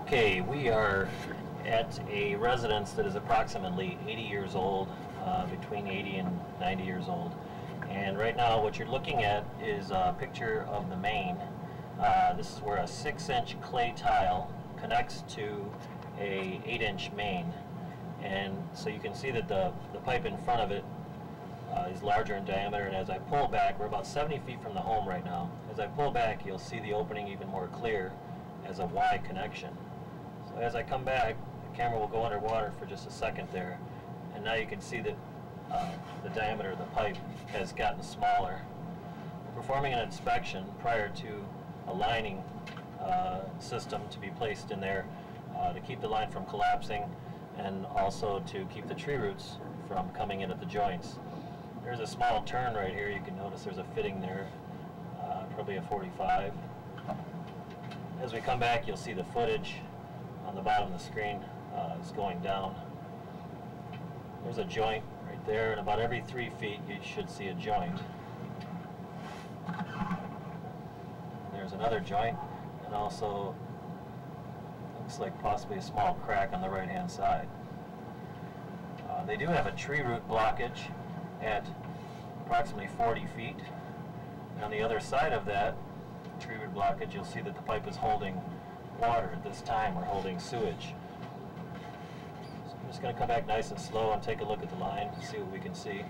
Okay, we are at a residence that is approximately 80 years old, between 80 and 90 years old. And right now what you're looking at is a picture of the main. This is where a 6-inch clay tile connects to a 8-inch main. And so you can see that the pipe in front of it is larger in diameter, and as I pull back, we're about 70 feet from the home right now. As I pull back, you'll see the opening even more clear as a Y connection. So as I come back, the camera will go underwater for just a second there, and now you can see that the diameter of the pipe has gotten smaller. We're performing an inspection prior to a lining system to be placed in there to keep the line from collapsing, and also to keep the tree roots from coming in at the joints. There's a small turn right here. You can notice there's a fitting there, probably a 45. As we come back, you'll see the footage on the bottom of the screen is going down. There's a joint right there, and about every 3 feet you should see a joint. There's another joint, and also looks like possibly a small crack on the right-hand side. They do have a tree root blockage at approximately 40 feet. On the other side of that tree root blockage, you'll see that the pipe is holding water at this time, or holding sewage. So I'm just going to come back nice and slow and take a look at the line to see what we can see.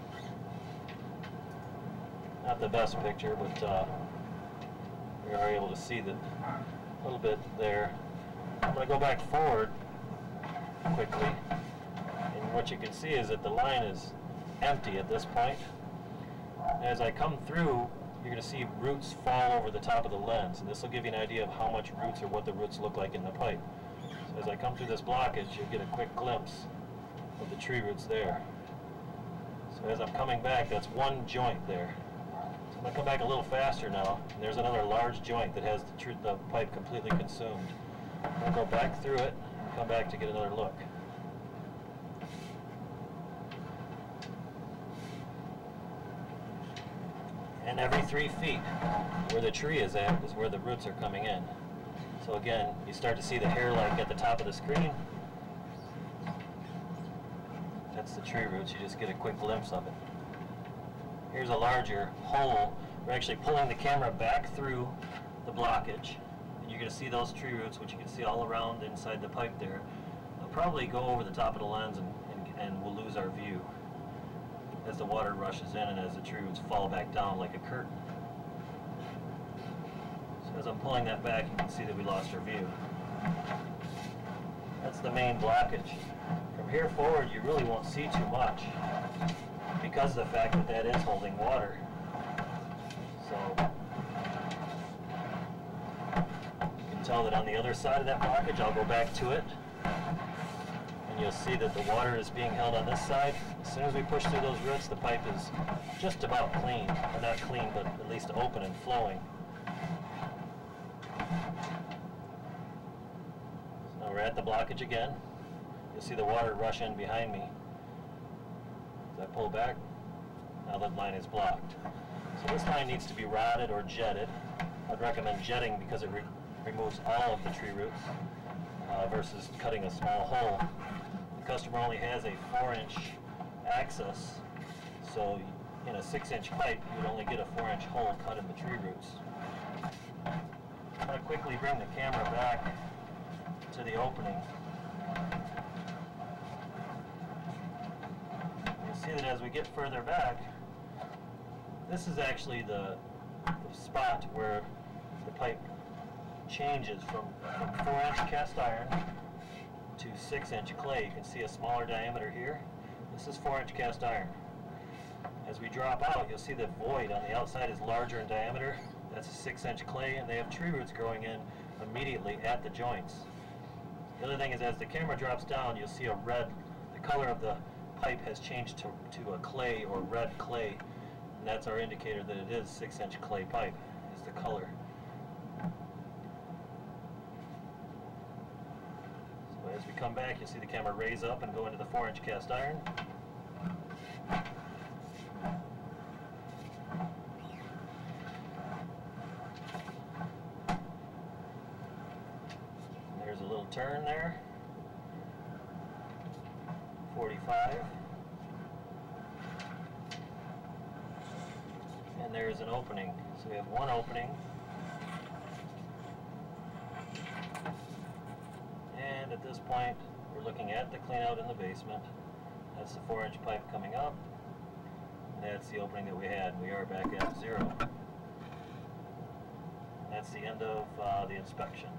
Not the best picture, but we are able to see that a little bit there. I'm going to go back forward quickly, and what you can see is that the line is empty at this point. As I come through, you're going to see roots fall over the top of the lens, and this will give you an idea of how much roots, or what the roots look like in the pipe. So as I come through this blockage, you'll get a quick glimpse of the tree roots there. So as I'm coming back, that's one joint there. So I'm going to come back a little faster now, and there's another large joint that has the pipe completely consumed. I'll go back through it and come back to get another look. And every 3 feet where the tree is at is where the roots are coming in. So again, you start to see the hair-like at the top of the screen. That's the tree roots. You just get a quick glimpse of it. Here's a larger hole. We're actually pulling the camera back through the blockage. And you're going to see those tree roots, which you can see all around inside the pipe there. They'll probably go over the top of the lens, and we'll lose our view as the water rushes in and as the tree roots fall back down like a curtain. So as I'm pulling that back, you can see that we lost our view. That's the main blockage. From here forward, you really won't see too much because of the fact that that is holding water. So you can tell that on the other side of that blockage, I'll go back to it, and you'll see that the water is being held on this side. As soon as we push through those roots, the pipe is just about clean. Or not clean, but at least open and flowing. So we're at the blockage again. You'll see the water rush in behind me. As I pull back, now the line is blocked. So this line needs to be rotted or jetted. I'd recommend jetting because it removes all of the tree roots versus cutting a small hole. The customer only has a 4-inch access, so in a 6-inch pipe you would only get a 4-inch hole cut in the tree roots. I'm going to quickly bring the camera back to the opening. You'll see that as we get further back, this is actually the spot where the pipe changes from 4-inch cast iron to 6-inch clay. You can see a smaller diameter here. This is 4-inch cast iron. As we drop out, you'll see the void on the outside is larger in diameter. That's a 6-inch clay, and they have tree roots growing in immediately at the joints. The other thing is, as the camera drops down, you'll see a red. The color of the pipe has changed to a clay or red clay, and that's our indicator that it is 6-inch clay pipe, is the color. As we come back, you'll see the camera raise up and go into the 4-inch cast iron. There's a little turn there. 45. And there's an opening. So we have one opening. And at this point, we're looking at the clean out in the basement. That's the 4-inch pipe coming up. And that's the opening that we had. We are back at 0. That's the end of the inspection.